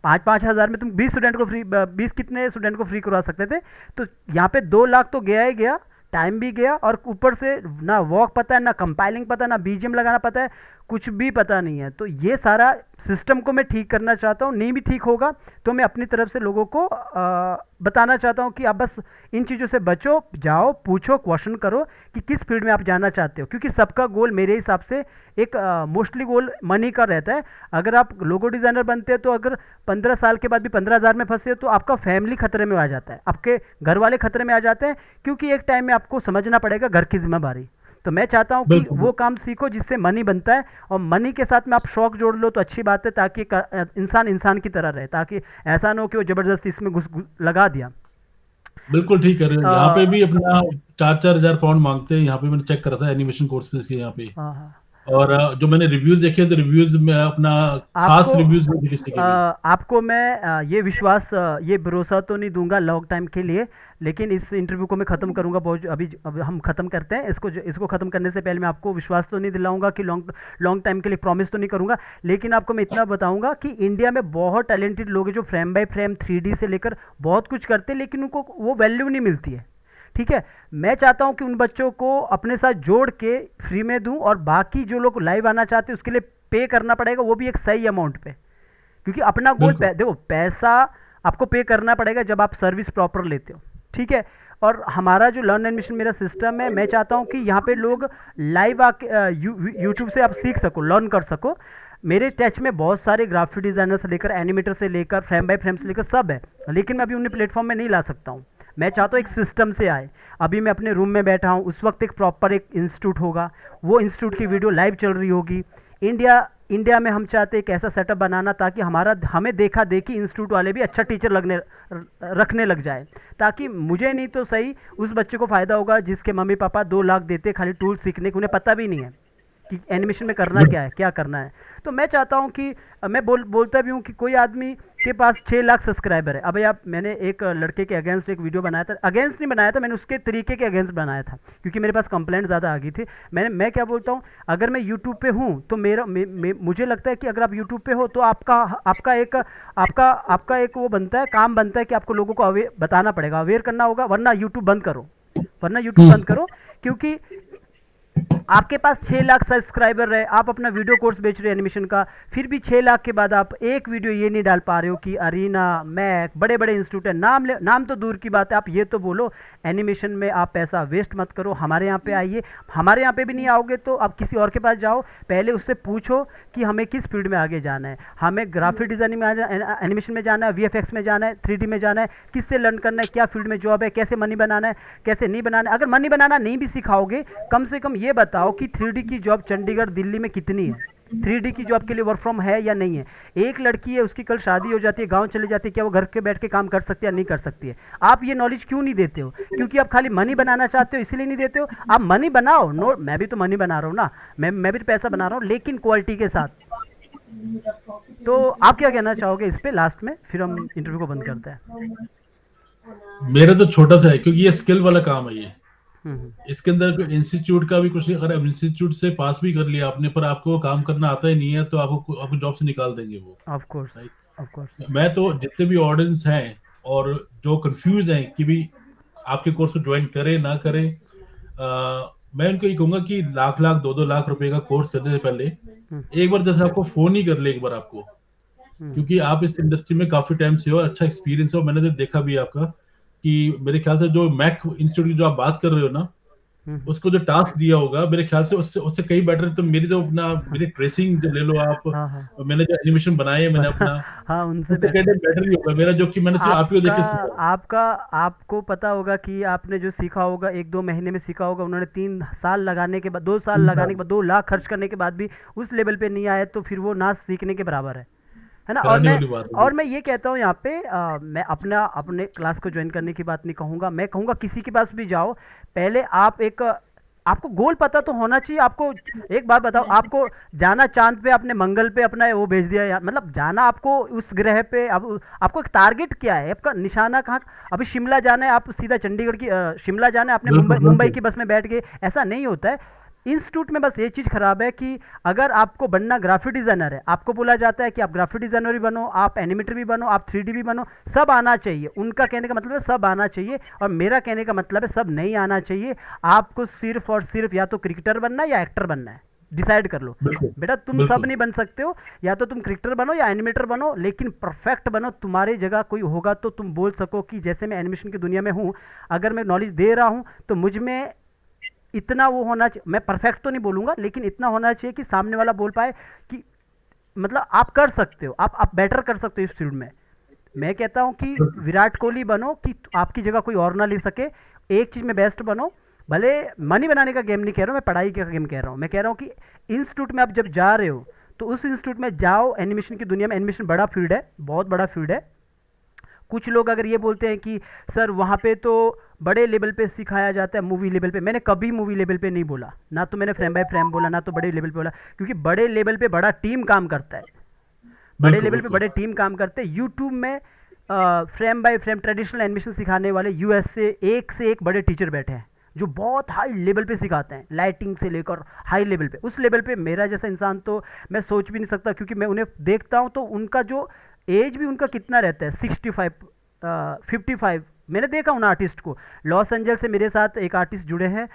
5-5 हज़ार में तुम 20 स्टूडेंट को फ्री, 20 कितने स्टूडेंट को फ्री करवा सकते थे। तो यहाँ पे 2 लाख तो गया ही गया, टाइम भी गया, और ऊपर से ना वॉक पता है, ना कंपाइलिंग पता है, ना बीजीएम लगाना पता है, कुछ भी पता नहीं है। तो ये सारा सिस्टम को मैं ठीक करना चाहता हूँ, नहीं भी ठीक होगा तो मैं अपनी तरफ से लोगों को बताना चाहता हूँ कि आप बस इन चीज़ों से बचो, जाओ, पूछो, क्वेश्चन करो कि किस फील्ड में आप जाना चाहते हो, क्योंकि सबका गोल मेरे हिसाब से एक मोस्टली गोल मनी का रहता है। अगर आप लोगो डिज़ाइनर बनते हैं तो अगर 15 साल के बाद भी 15 हज़ार में फंसे हो तो आपका फैमिली खतरे में आ जाता है, आपके घर वाले खतरे में आ जाते हैं, क्योंकि एक टाइम में आपको समझना पड़ेगा घर की जिम्मेदारी। तो मैं चाहता हूँ कि बिल्कुल वो काम सीखो जिससे मनी बनता है, और मनी के साथ में आप शौक जोड़ लो तो अच्छी बात है, ताकि इंसान इंसान की तरह रहे, ताकि ऐसा ना हो कि वो ज़बरदस्ती इसमें घुस लगा दिया। बिल्कुल ठीक कर रहे हो। यहाँ पे अ, भी अपना 4-4 हजार पाउंड मांगते हैं, यहाँ पे मैंने चेक करा था एनिमेशन कोर्सेज के यहाँ पे। हाँ हाँ। और जो मैंने रिव्यूज देखे, तो रिव्यूज में अपना खास आपको रिव्यूज नहीं थे किसी के भी। आपको मैं ये विश्वास, ये भरोसा तो नहीं दूंगा लॉन्ग टाइम के लिए, लेकिन इस इंटरव्यू को मैं ख़त्म करूंगा बहुत, अभी हम ख़त्म करते हैं इसको, इसको ख़त्म करने से पहले मैं आपको विश्वास तो नहीं दिलाऊंगा कि लॉन्ग लॉन्ग टाइम के लिए प्रॉमिस तो नहीं करूंगा, लेकिन आपको मैं इतना बताऊंगा कि इंडिया में बहुत टैलेंटेड लोग हैं जो फ्रेम बाय फ्रेम 3D से लेकर बहुत कुछ करते हैं, लेकिन उनको वो वैल्यू नहीं मिलती है। ठीक है, मैं चाहता हूं कि उन बच्चों को अपने साथ जोड़ के फ्री में दूं, और बाकी जो लोग लाइव आना चाहते हैं उसके लिए पे करना पड़ेगा, वो भी एक सही अमाउंट पे, क्योंकि अपना गोल बिल्कुल देखो, पैसा आपको पे करना पड़ेगा जब आप सर्विस प्रॉपर लेते हो। ठीक है, और हमारा जो लर्न एडमिशन मेरा सिस्टम है, मैं चाहता हूँ कि यहाँ पे लोग लाइव आके यूट्यूब से आप सीख सको, लर्न कर सको। मेरे टच में बहुत सारे ग्राफिक डिज़ाइनर से लेकर एनिमेटर से लेकर फ्रेम बाय फ्रेम से लेकर सब है, लेकिन मैं अभी उन्हें प्लेटफॉर्म में नहीं ला सकता हूँ। मैं चाहता हूँ एक सिस्टम से आए। अभी मैं अपने रूम में बैठा हूँ, उस वक्त एक प्रॉपर एक इंस्टीट्यूट होगा, वो इंस्टीट्यूट की वीडियो लाइव चल रही होगी। इंडिया में हम चाहते हैं एक ऐसा सेटअप बनाना ताकि हमें देखा देखी इंस्टीट्यूट वाले भी अच्छा टीचर रखने लग जाए, ताकि मुझे नहीं तो सही उस बच्चे को फ़ायदा होगा जिसके मम्मी पापा 2 लाख देते खाली टूल सीखने को, उन्हें पता भी नहीं है कि एनिमेशन में करना क्या है, क्या करना है। तो मैं चाहता हूँ कि मैं बोलता भी हूँ कि कोई आदमी उसके पास 6 लाख सब्सक्राइबर है। अभी आप, मैंने एक लड़के के अगेंस्ट एक वीडियो बनाया था, अगेंस्ट नहीं बनाया था मैंने, उसके तरीके के अगेंस्ट बनाया था, क्योंकि मेरे पास कंप्लेंट ज़्यादा आ गई थी। मैं क्या बोलता हूँ, अगर मैं यूट्यूब पे हूँ तो मुझे लगता है कि अगर आप यूट्यूब पे हो तो आपका एक वो बनता है, काम बनता है कि आपको लोगों को अवेयर बताना पड़ेगा, अवेयर करना होगा, वरना यूट्यूब बंद करो, वरना यूट्यूब बंद करो। क्योंकि आपके पास 6 लाख सब्सक्राइबर है, आप अपना वीडियो कोर्स बेच रहे हो एनिमेशन का, फिर भी 6 लाख के बाद आप एक वीडियो ये नहीं डाल पा रहे हो कि अरीना, मैक, बड़े बड़े इंस्टीट्यूट है, नाम तो दूर की बात है, आप ये तो बोलो एनिमेशन में आप पैसा वेस्ट मत करो, हमारे यहाँ पे आइए। हमारे यहाँ पे भी नहीं आओगे तो आप किसी और के पास जाओ, पहले उससे पूछो कि हमें किस फील्ड में आगे जाना है, हमें ग्राफिक डिजाइनिंग में एनिमेशन में जाना है, वीएफएक्स में जाना है, 3D में जाना है, किससे लर्न करना है, क्या फील्ड में जॉब है, कैसे मनी बनाना है, कैसे नहीं बनाना है। अगर मनी बनाना नहीं भी सिखाओगे, कम से कम ये बताओ कि 3D की जॉब चंडीगढ़ दिल्ली में कितनी है, 3D की जॉब के लिए वर्क फ्रॉम है या नहीं है। एक लड़की है, उसकी कल शादी हो जाती है, गांव चली जाती है, क्या वो घर के बैठ के काम कर सकती है या नहीं कर सकती है। आप ये नॉलेज क्यों नहीं देते हो? क्योंकि आप खाली मनी बनाना चाहते हो, इसलिए नहीं देते हो। आप मनी बनाओ, नो, मैं भी तो मनी बना रहा हूँ ना, मैं भी तो पैसा बना रहा हूँ, लेकिन क्वालिटी के साथ। तो आप क्या कहना चाहोगे इस पे लास्ट में, फिर हम इंटरव्यू को बंद करते हैं। मेरा तो छोटा सा है, क्योंकि ये स्किल वाला काम है ये। हम्म, इसके अंदर कोई इंस्टीट्यूट का भी कुछ नहीं। अगर इंस्टीट्यूट से पास भी कर लिया आपने, पर आपको वो काम करना आता ही नहीं है, तो आपको जॉब से निकाल देंगे वो। Of course, right. Of course. मैं तो जितने भी ऑडियंस हैं और जो कंफ्यूज हैं कि भी आपके कोर्स को ज्वाइन करें ना करें, मैं उनको ये कहूंगा कि लाख लाख 2-2 लाख रुपए का कोर्स करने से पहले हम्म, एक बार जैसे आपको फोन ही कर ले एक बार आपको, हम्म, क्योंकि आप इस इंडस्ट्री में काफी टाइम से हो, अच्छा एक्सपीरियंस हो, मैंने तो देखा भी है आपका कि मेरे ख्याल से जो मैक इंस्टीट्यूट की जो आप बात कर रहे हो ना, हम्म, उसको जो टास्क दिया होगा मेरे ख्याल से उससे उससे कई बेटर। तो मेरी जो अपना हाँ, मेरी ट्रेसिंग जो ले लो आप, हाँ, हाँ। मैंने जो एनिमेशन बनाए हैं मैंने अपना, हाँ, उनसे उससे कई बेटर। बेटर ही होगा मेरा, जो कि मैंने सिर्फ आप ही को आपका देख के सीखा है। आपका आपको पता होगा कि आपने जो सीखा होगा 1-2 महीने में सीखा होगा, उन्होंने 3 साल लगाने के बाद, 2 साल लगाने के बाद, 2 लाख खर्च करने के बाद भी उस लेवल पे नहीं आए, तो फिर वो ना सीखने के बराबर है ना। और कराने मैं वाली बात है। ये कहता हूँ यहाँ पे, मैं अपने क्लास को ज्वाइन करने की बात नहीं कहूँगा, मैं कहूँगा किसी के पास भी जाओ, पहले आपको गोल पता तो होना चाहिए। आपको एक बात बताओ, आपको जाना चांद पे, आपने मंगल पे अपना वो भेज दिया यार, मतलब जाना आपको उस ग्रह पे, अब आपको एक टारगेट क्या है, आपका निशाना कहाँ। अभी शिमला जाना है, आप सीधा चंडीगढ़ की शिमला जाना है, आपने मुंबई बिल्कुल मुंबई बिल्कुल। की बस में बैठ गए, ऐसा नहीं होता है। इंस्टीट्यूट में बस ये चीज़ खराब है कि अगर आपको बनना ग्राफिक डिज़ाइनर है, आपको बोला जाता है कि आप ग्राफिक डिज़ाइनर भी बनो, आप एनिमेटर भी बनो, आप 3D भी बनो, सब आना चाहिए। उनका कहने का मतलब है सब आना चाहिए, और मेरा कहने का मतलब है सब नहीं आना चाहिए। आपको सिर्फ और सिर्फ या तो क्रिकेटर बनना है या एक्टर बनना है, डिसाइड कर लो। बिल्कुल बेटा तुम सब बिल्कुल। नहीं बन सकते हो, या तो तुम क्रिकेटर बनो या एनिमेटर बनो, लेकिन परफेक्ट बनो। तुम्हारी जगह कोई होगा तो तुम बोल सको कि जैसे मैं एनिमेशन की दुनिया में हूँ, अगर मैं नॉलेज दे रहा हूँ तो मुझ में इतना वो होना चाहिए, मैं परफेक्ट तो नहीं बोलूँगा, लेकिन इतना होना चाहिए कि सामने वाला बोल पाए कि मतलब आप कर सकते हो, आप बेटर कर सकते हो इस फील्ड में। मैं कहता हूँ कि विराट कोहली बनो कि आपकी जगह कोई और ना ले सके, एक चीज़ में बेस्ट बनो। भले मनी बनाने का गेम नहीं कह रहा हूँ, मैं पढ़ाई का गेम कह रहा हूँ। मैं कह रहा हूँ कि इंस्टीट्यूट में आप जब जा रहे हो तो उस इंस्टीट्यूट में जाओ। एनिमेशन की दुनिया में, एनिमेशन बड़ा फील्ड है, बहुत बड़ा फील्ड है। कुछ लोग अगर ये बोलते हैं कि सर वहाँ पे तो बड़े लेवल पे सिखाया जाता है, मूवी लेवल पे, मैंने कभी मूवी लेवल पे नहीं बोला, ना तो मैंने फ्रेम बाय फ्रेम बोला, ना तो बड़े लेवल पे बोला, क्योंकि बड़े लेवल पे बड़ा टीम काम करता है, बड़े बिल्कुल लेवल पे बिल्कुल। बड़े टीम काम करते हैं। यूट्यूब में frame by frame traditional animation सिखाने वाले यूएस से एक बड़े टीचर बैठे हैं जो बहुत हाई लेवल पे सिखाते हैं, लाइटिंग से लेकर हाई लेवल पे। उस लेवल पे मेरा जैसा इंसान तो मैं सोच भी नहीं सकता, क्योंकि मैं उन्हें देखता हूँ तो उनका जो एज भी उनका कितना रहता है, 65, 55। मैंने देखा उन आर्टिस्ट को, लॉस एंजल्स से मेरे साथ एक आर्टिस्ट जुड़े हैं,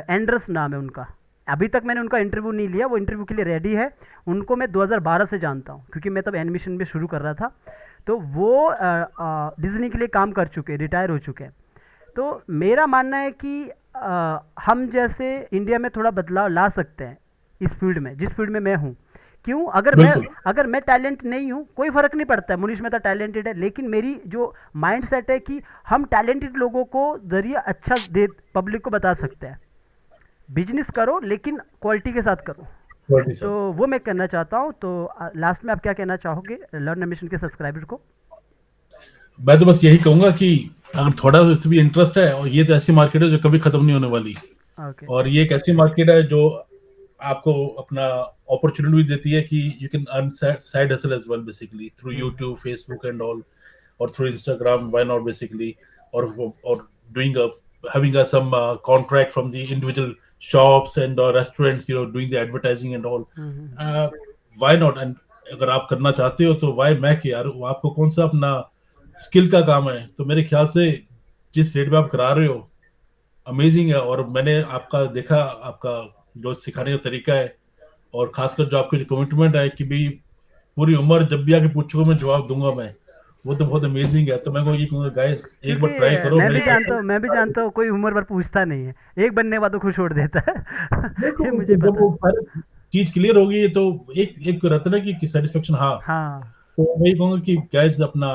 एंड्रस नाम है उनका। अभी तक मैंने उनका इंटरव्यू नहीं लिया, वो इंटरव्यू के लिए रेडी है। उनको मैं 2012 से जानता हूँ, क्योंकि मैं तब एनिमेशन में शुरू कर रहा था। तो वो डिज्नी के लिए काम कर चुके, रिटायर हो चुके हैं। तो मेरा मानना है कि हम जैसे इंडिया में थोड़ा बदलाव ला सकते हैं इस फील्ड में, जिस फील्ड में मैं हूँ। क्यों? बिल्कुल अगर मैं टैलेंट नहीं हूँ, कोई फ़र्क नहीं पड़ता है, मुनीश मेहता टैलेंटेड है, लेकिन मेरी जो माइंड सेट है कि हम टैलेंटेड लोगों को जरिए अच्छा दे, पब्लिक को बता सकते हैं। बिजनेस करो लेकिन क्वालिटी के साथ करो। बहुत तो सर। वो मैं कहना चाहता हूँ। तो लास्ट में आप क्या कहना चाहोगे लर्न मिशन के सब्सक्राइबर को? मैं तो बस यही कहूंगा कि अगर थोड़ा इससे भी इंटरेस्ट है, और ये तो ऐसी मार्केट है जो कभी खत्म नहीं होने वाली, ओके, और थैंक ये एक ऐसी मार्केट है जो आपको अपना अपॉर्चुनिटी भी देती है कि you can earn side hustle as well basically through YouTube Facebook and all or through Instagram, why not basically, or doing having some contract from the individual shops and restaurants, doing the advertising and all. Why not? And अगर आप करना चाहते हो तो why मैं कि यार वो आपको कौन सा अपना स्किल का काम है, तो मेरे ख्याल से जिस रेट में आप करा रहे हो अमेजिंग है। और मैंने आपका देखा, आपका जो सिखाने का तरीका है और खासकर जो आपकी जो कमिटमेंट है कि भाई पूरी उम्र जब भी आके पूछोगे मैं जवाब दूंगा, वो तो बहुत अमेजिंग है। तो मैं को ये कहूंगा गाइस एक क्योंकि बार ट्राई करो मैं मेरे भी ख्याल जानता से। हूँ, मैं भी जानता हूँ, कोई उम्र भर पूछता नहीं है, एक बनने के बाद तो खुश छोड़ देता है। ये देखो मुझे जब पता है। वो सारी चीज क्लियर होगी तो एक एक रहता है ना कि सेटिस्फेक्शन। हाँ, हाँ। तो मैं ये कहूंगा कि गाइस अपना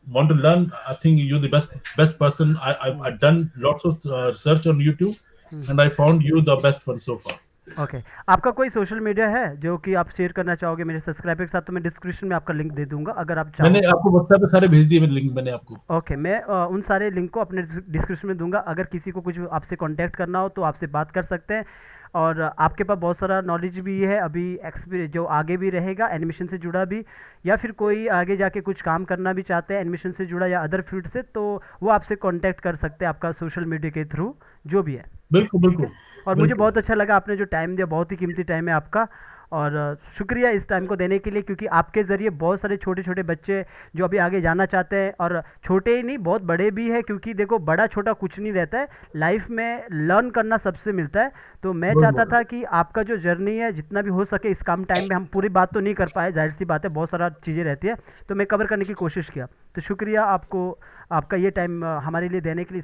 want to learn, I think you're the best person. I've done lots of research on YouTube and I found you the best one so far. Okay, आपका कोई सोशल मीडिया है जो कि आप शेयर करना चाहोगे मेरे सब्सक्राइबर के साथ? तो मैं डिस्क्रिप्शन में आपका लिंक दे दूंगा अगर आप चाहो मैंने तो। आपको व्हाट्सएप पे सारे भेज दिए, मेरे लिंक मैंने आपको। ओके, मैं उन सारे लिंक को अपने डिस्क्रिप्शन में दूंगा। अगर किसी को कुछ आपसे कांटेक्ट करना हो तो आपसे बात कर सकते हैं। और आपके पास बहुत सारा नॉलेज भी है अभी, एक्सपीरियंस जो आगे भी रहेगा एनिमेशन से जुड़ा भी, या फिर कोई आगे जाके कुछ काम करना भी चाहते हैं एनिमेशन से जुड़ा या अदर फील्ड से, तो वो आपसे कांटेक्ट कर सकते हैं आपका सोशल मीडिया के थ्रू, जो भी है। बिल्कुल ठीक है। बिल्कुल और मुझे बिल्कुल। बहुत अच्छा लगा आपने जो टाइम दिया, बहुत ही कीमती टाइम है आपका। और शुक्रिया इस टाइम को देने के लिए, क्योंकि आपके ज़रिए बहुत सारे छोटे छोटे बच्चे जो अभी आगे जाना चाहते हैं, और छोटे ही नहीं बहुत बड़े भी हैं, क्योंकि देखो बड़ा छोटा कुछ नहीं रहता है, लाइफ में लर्न करना सबसे मिलता है। तो मैं चाहता था कि आपका जो जर्नी है जितना भी हो सके, इस कम टाइम में हम पूरी बात तो नहीं कर पाए, जाहिर सी बात है, बहुत सारा चीज़ें रहती है, तो मैं कवर करने की कोशिश किया। तो शुक्रिया आपको, आपका ये टाइम हमारे लिए देने के लिए।